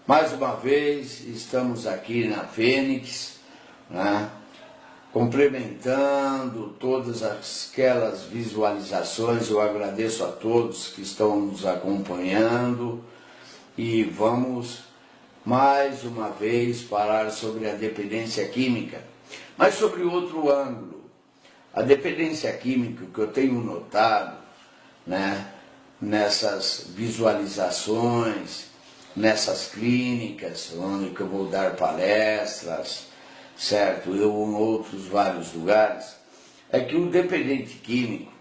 Mais uma vez, estamos aqui na Fênix, né, complementando todas aquelas visualizações. Eu agradeço a todos que estão nos acompanhando e vamos mais uma vez falar sobre a dependência química, mas sobre outro ângulo. A dependência química, que eu tenho notado, né, nessas visualizações, nessas clínicas onde eu vou dar palestras, certo? Eu em outros vários lugares, é que o dependente químico,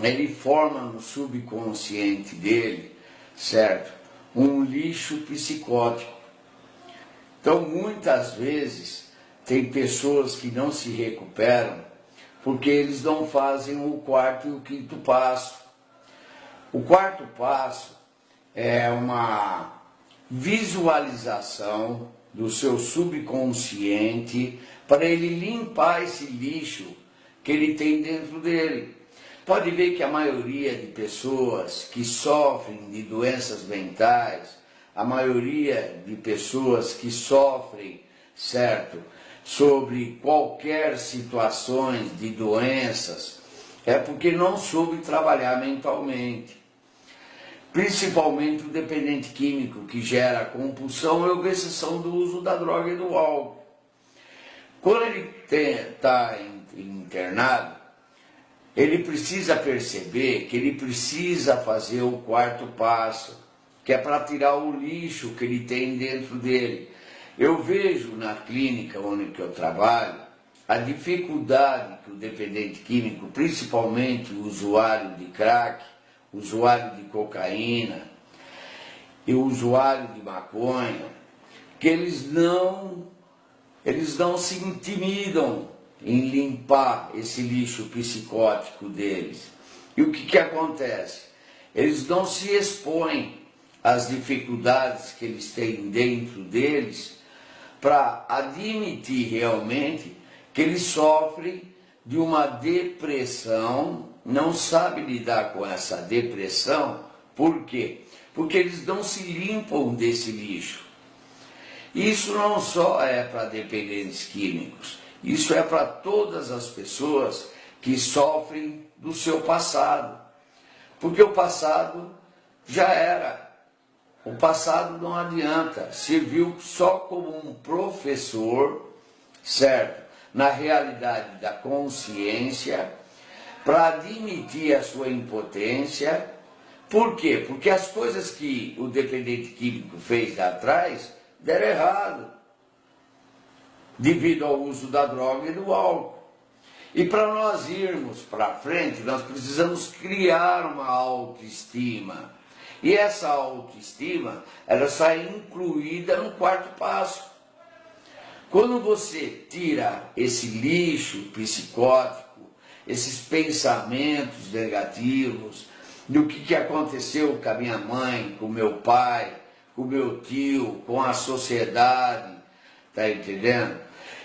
ele forma no subconsciente dele, certo? Um lixo psicótico. Então, muitas vezes, tem pessoas que não se recuperam porque eles não fazem o quarto e o quinto passo. O quarto passo é uma visualização do seu subconsciente para ele limpar esse lixo que ele tem dentro dele. Pode ver que a maioria de pessoas que sofrem de doenças mentais, a maioria de pessoas que sofrem, certo, sobre qualquer situações de doenças, é porque não soube trabalhar mentalmente. Principalmente o dependente químico, que gera compulsão e obsessão do uso da droga e do álcool. Quando ele está internado, ele precisa perceber que ele precisa fazer o quarto passo, que é para tirar o lixo que ele tem dentro dele. Eu vejo na clínica onde eu trabalho a dificuldade que o dependente químico, principalmente o usuário de crack, usuário de cocaína e o usuário de maconha, que eles não se intimidam em limpar esse lixo psicótico deles. E o que acontece? Eles não se expõem às dificuldades que eles têm dentro deles para admitir realmente que eles sofrem de uma depressão, não sabem lidar com essa depressão. Por quê? Porque eles não se limpam desse lixo. Isso não só é para dependentes químicos, isso é para todas as pessoas que sofrem do seu passado. Porque o passado já era. O passado não adianta, serviu só como um professor, certo? Na realidade da consciência, para admitir a sua impotência. Por quê? Porque as coisas que o dependente químico fez lá atrás deram errado, devido ao uso da droga e do álcool. E para nós irmos para frente, nós precisamos criar uma autoestima. E essa autoestima, ela está incluída no quarto passo. Quando você tira esse lixo psicótico, esses pensamentos negativos, do que aconteceu com a minha mãe, com o meu pai, com o meu tio, com a sociedade, tá entendendo?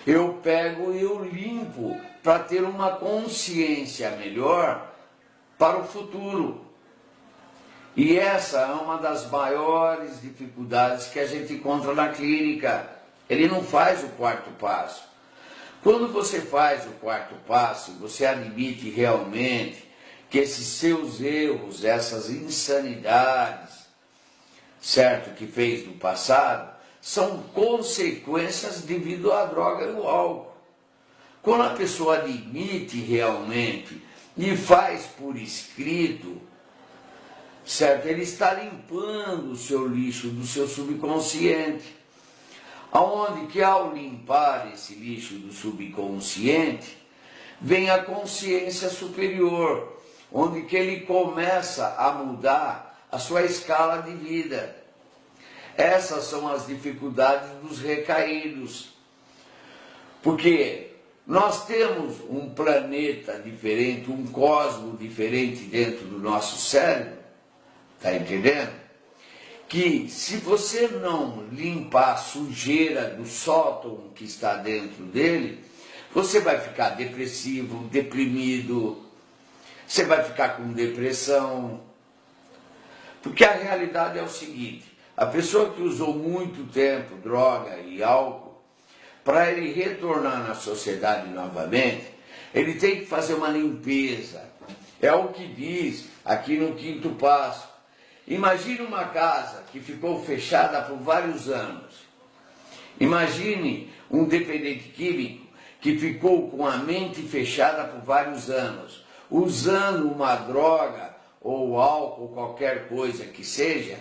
Eu pego e eu limpo para ter uma consciência melhor para o futuro. E essa é uma das maiores dificuldades que a gente encontra na clínica. Ele não faz o quarto passo. Quando você faz o quarto passo, você admite realmente que esses seus erros, essas insanidades, certo, que fez no passado, são consequências devido à droga e ao álcool. Quando a pessoa admite realmente e faz por escrito, certo, ele está limpando o seu lixo do seu subconsciente. Aonde que ao limpar esse lixo do subconsciente, vem a consciência superior, onde que ele começa a mudar a sua escala de vida. Essas são as dificuldades dos recaídos. Porque nós temos um planeta diferente, um cosmo diferente dentro do nosso cérebro, tá entendendo? Que se você não limpar a sujeira do sótão que está dentro dele, você vai ficar depressivo, deprimido, você vai ficar com depressão. Porque a realidade é o seguinte, a pessoa que usou muito tempo droga e álcool, para ele retornar na sociedade novamente, ele tem que fazer uma limpeza. É o que diz aqui no quinto passo. Imagine uma casa que ficou fechada por vários anos. Imagine um dependente químico que ficou com a mente fechada por vários anos, usando uma droga ou álcool, qualquer coisa que seja,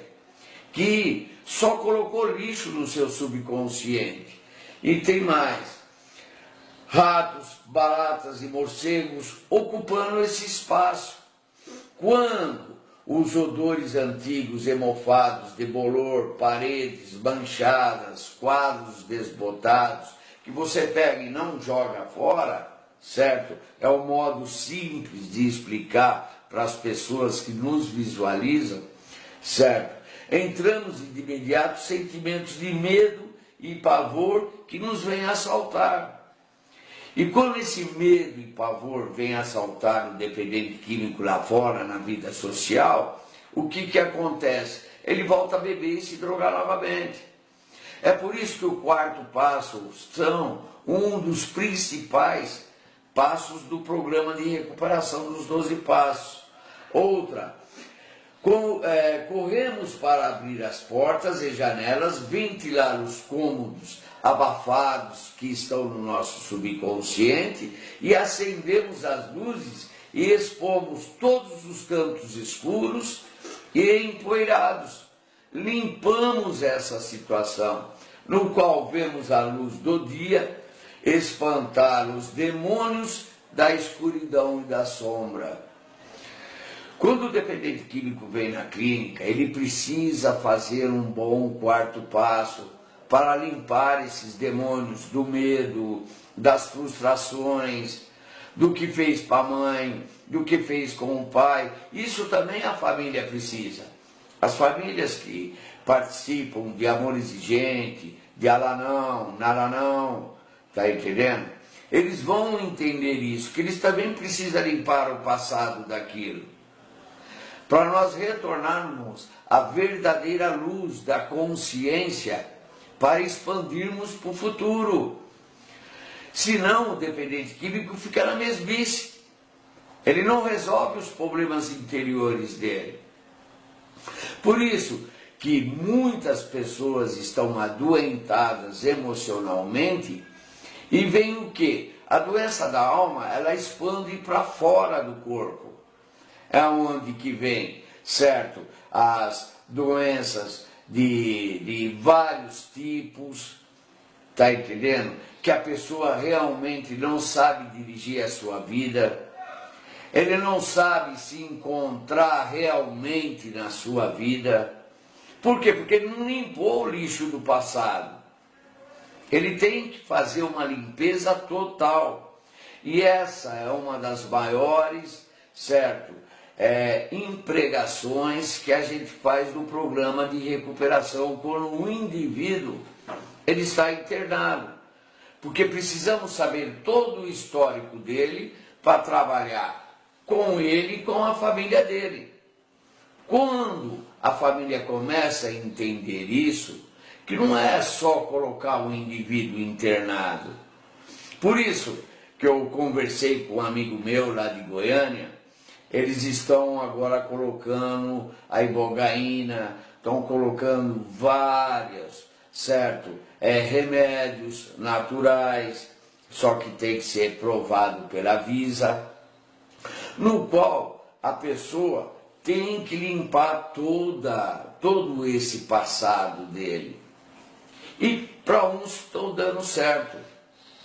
que só colocou lixo no seu subconsciente. E tem mais, ratos, baratas e morcegos ocupando esse espaço. Quando os odores antigos emofados de bolor, paredes manchadas, quadros desbotados, que você pega e não joga fora, certo? É um modo simples de explicar para as pessoas que nos visualizam, certo? Entramos de imediato sentimentos de medo e pavor que nos vêm assaltar. E quando esse medo e pavor vem assaltar o dependente químico lá fora, na vida social, o que acontece? Ele volta a beber e se drogar novamente. É por isso que o quarto passo são um dos principais passos do programa de recuperação dos 12 passos. Outra, corremos para abrir as portas e janelas, ventilar os cômodos abafados que estão no nosso subconsciente e acendemos as luzes e expomos todos os cantos escuros e empoeirados. Limpamos essa situação, no qual vemos a luz do dia espantar os demônios da escuridão e da sombra. Quando o dependente químico vem na clínica, ele precisa fazer um bom quarto passo para limpar esses demônios do medo, das frustrações, do que fez para a mãe, do que fez com o pai. Isso também a família precisa. As famílias que participam de Amor Exigente, de Alanão, Naranão, tá entendendo? Eles vão entender isso, que eles também precisam limpar o passado daquilo, para nós retornarmos à verdadeira luz da consciência, para expandirmos para o futuro. Senão o dependente químico fica na mesmice. Ele não resolve os problemas interiores dele. Por isso que muitas pessoas estão adoentadas emocionalmente e vem o quê? A doença da alma, ela expande para fora do corpo. É onde que vem, certo? As doenças de vários tipos, tá entendendo? Que a pessoa realmente não sabe dirigir a sua vida, ele não sabe se encontrar realmente na sua vida. Por quê? Porque ele não limpou o lixo do passado. Ele tem que fazer uma limpeza total. E essa é uma das maiores, certo? Empregações que a gente faz no programa de recuperação quando o indivíduo ele está internado, porque precisamos saber todo o histórico dele para trabalhar com ele e com a família dele. Quando a família começa a entender isso, que não é só colocar o indivíduo internado. Por isso que eu conversei com um amigo meu lá de Goiânia. Eles estão agora colocando a ibogaína, estão colocando vários, certo? Remédios naturais, só que tem que ser provado pela Visa, no qual a pessoa tem que limpar todo esse passado dele. E para uns estão dando certo,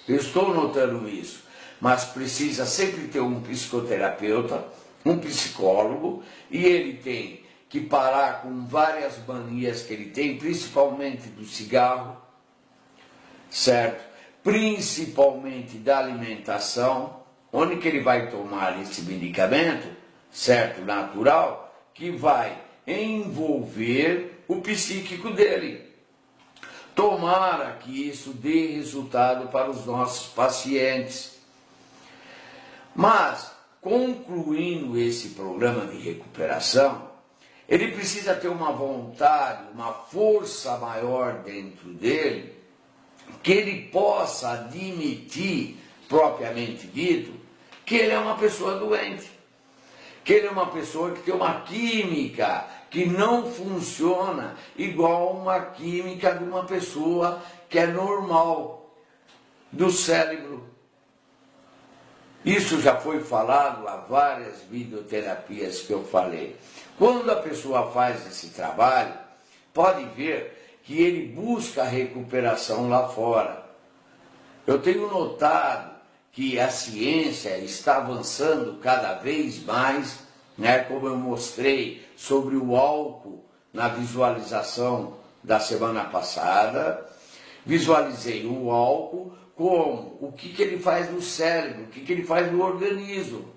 eu estou notando isso, mas precisa sempre ter um psicoterapeuta, um psicólogo, e ele tem que parar com várias manias que ele tem, principalmente do cigarro, certo? Principalmente da alimentação, onde que ele vai tomar esse medicamento, certo? Natural, que vai envolver o psíquico dele. Tomara que isso dê resultado para os nossos pacientes. Mas, concluindo esse programa de recuperação, Ele precisa ter uma vontade, uma força maior dentro dele, que ele possa admitir, propriamente dito, que ele é uma pessoa doente, que ele é uma pessoa que tem uma química que não funciona igual uma química de uma pessoa que é normal, do cérebro. Isso já foi falado há várias videoterapias que eu falei. Quando a pessoa faz esse trabalho, pode ver que ele busca a recuperação lá fora. Eu tenho notado que a ciência está avançando cada vez mais, né, como eu mostrei sobre o álcool na visualização da semana passada. Visualizei o álcool como o que ele faz no cérebro, o que ele faz no organismo.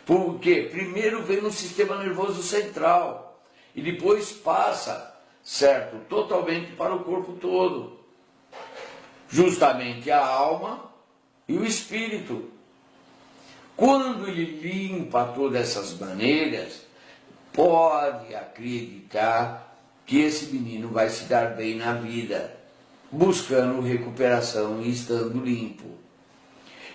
Porque primeiro vem no sistema nervoso central e depois passa, certo, totalmente para o corpo todo. Justamente a alma e o espírito. Quando ele limpa todas essas maneiras, pode acreditar que esse menino vai se dar bem na vida, buscando recuperação e estando limpo.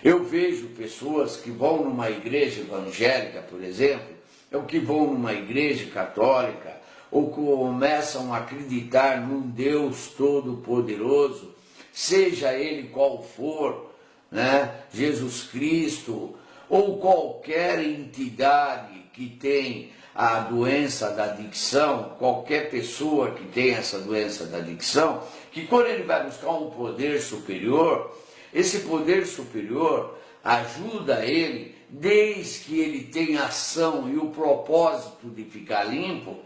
Eu vejo pessoas que vão numa igreja evangélica, por exemplo, ou que vão numa igreja católica, ou começam a acreditar num Deus todo-poderoso, seja ele qual for, né? Jesus Cristo, ou qualquer entidade que tem a doença da adicção, qualquer pessoa que tem essa doença da adicção, que quando ele vai buscar um poder superior, esse poder superior ajuda ele, desde que ele tenha ação e o propósito de ficar limpo,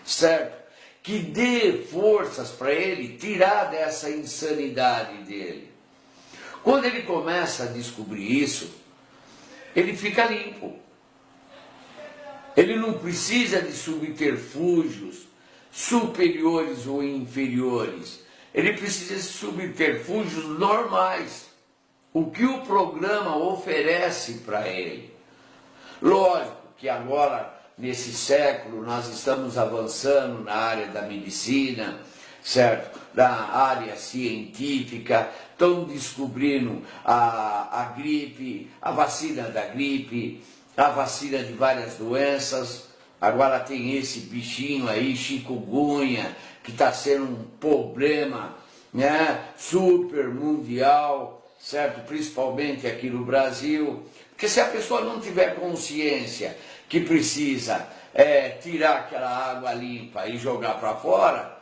certo? Que dê forças para ele tirar dessa insanidade dele. Quando ele começa a descobrir isso, ele fica limpo. Ele não precisa de subterfúgios superiores ou inferiores. Ele precisa de subterfúgios normais. O que o programa oferece para ele. Lógico que agora, nesse século, nós estamos avançando na área da medicina, certo? Da área científica, estão descobrindo a gripe, a vacina da gripe, a vacina de várias doenças. Agora tem esse bichinho aí, chikungunya, que está sendo um problema, né, super mundial, certo? Principalmente aqui no Brasil. Porque se a pessoa não tiver consciência que precisa tirar aquela água limpa e jogar para fora,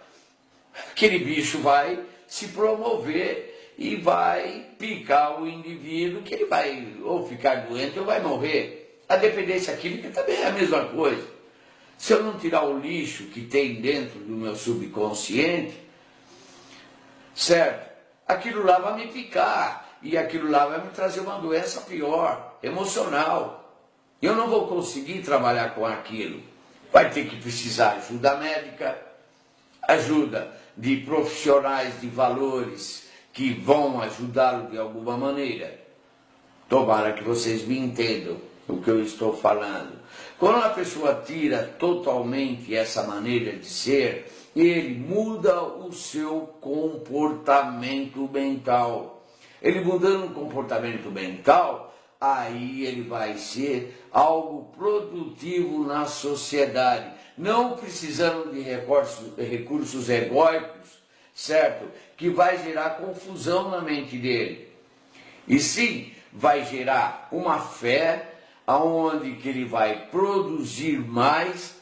aquele bicho vai se promover e vai picar o indivíduo, que ele vai ou ficar doente ou vai morrer. A dependência química também é a mesma coisa. Se eu não tirar o lixo que tem dentro do meu subconsciente, certo? Aquilo lá vai me picar e aquilo lá vai me trazer uma doença pior, emocional. Eu não vou conseguir trabalhar com aquilo. Vai ter que precisar ajuda médica, ajuda de profissionais de valores que vão ajudá-lo de alguma maneira. Tomara que vocês me entendam o que eu estou falando. Quando a pessoa tira totalmente essa maneira de ser, ele muda o seu comportamento mental. Ele mudando o comportamento mental, aí ele vai ser algo produtivo na sociedade, não precisando de recursos egóicos, certo? Que vai gerar confusão na mente dele. E sim, vai gerar uma fé aonde que ele vai produzir mais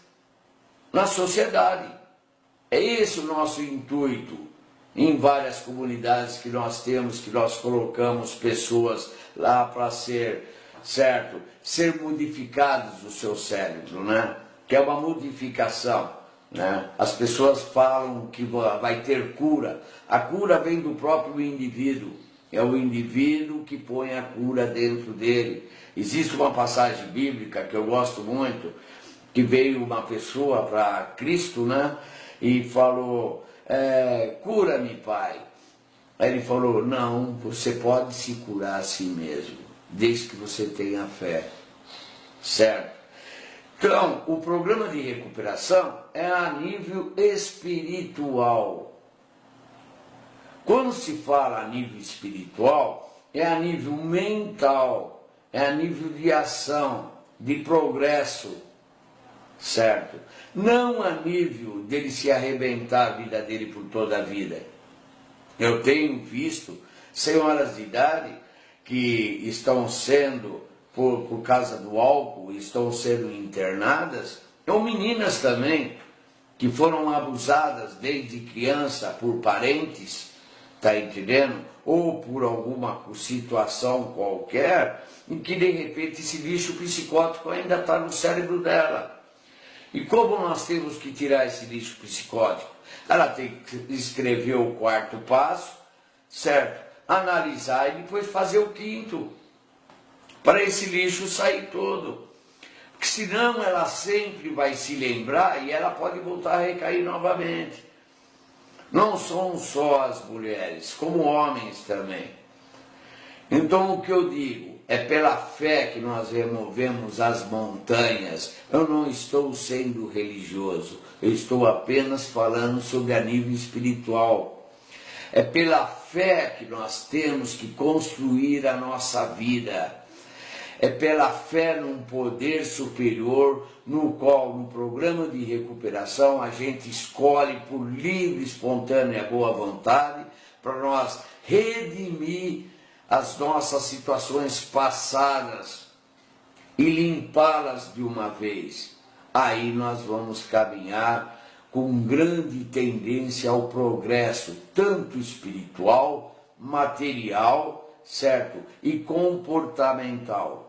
na sociedade. É esse o nosso intuito em várias comunidades que nós temos, que nós colocamos pessoas lá para ser, certo? Ser modificados o seu cérebro, né? Que é uma modificação, né? As pessoas falam que vai ter cura. A cura vem do próprio indivíduo. É o indivíduo que põe a cura dentro dele. Existe uma passagem bíblica que eu gosto muito, que veio uma pessoa para Cristo, né? E falou, cura-me, Pai. Aí ele falou, não, você pode se curar a si mesmo, desde que você tenha fé, certo? Então, o programa de recuperação é a nível espiritual. Quando se fala a nível espiritual, é a nível mental, é a nível de ação, de progresso, certo? Não a nível dele se arrebentar a vida dele por toda a vida. Eu tenho visto senhoras de idade que estão sendo, por causa do álcool, estão sendo internadas, ou meninas também, que foram abusadas desde criança por parentes, tá entendendo? Ou por alguma situação qualquer, em que de repente esse lixo psicótico ainda está no cérebro dela. E como nós temos que tirar esse lixo psicótico? Ela tem que escrever o quarto passo, certo? Analisar e depois fazer o quinto, para esse lixo sair todo. Porque senão ela sempre vai se lembrar e ela pode voltar a recair novamente. Não são só as mulheres, como homens também. Então o que eu digo, é pela fé que nós removemos as montanhas. Eu não estou sendo religioso, eu estou apenas falando sobre a nível espiritual. É pela fé que nós temos que construir a nossa vida. É pela fé num poder superior, no qual, no programa de recuperação, a gente escolhe por livre, espontânea e boa vontade, para nós redimir as nossas situações passadas e limpá-las de uma vez. Aí nós vamos caminhar com grande tendência ao progresso, tanto espiritual, material, certo? E comportamental.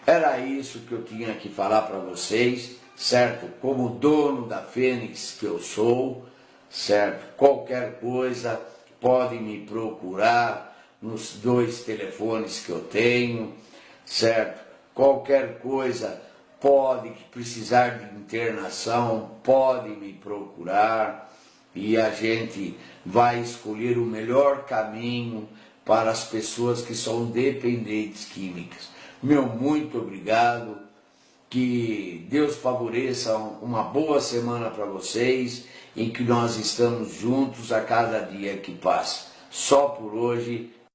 Era isso que eu tinha que falar para vocês, certo? Como dono da Fênix que eu sou, certo? Qualquer coisa pode me procurar nos 2 telefones que eu tenho, certo? Qualquer coisa pode precisar de internação, pode me procurar e a gente vai escolher o melhor caminho para as pessoas que são dependentes químicas. Meu muito obrigado, que Deus favoreça uma boa semana para vocês, em que nós estamos juntos a cada dia que passa. Só por hoje.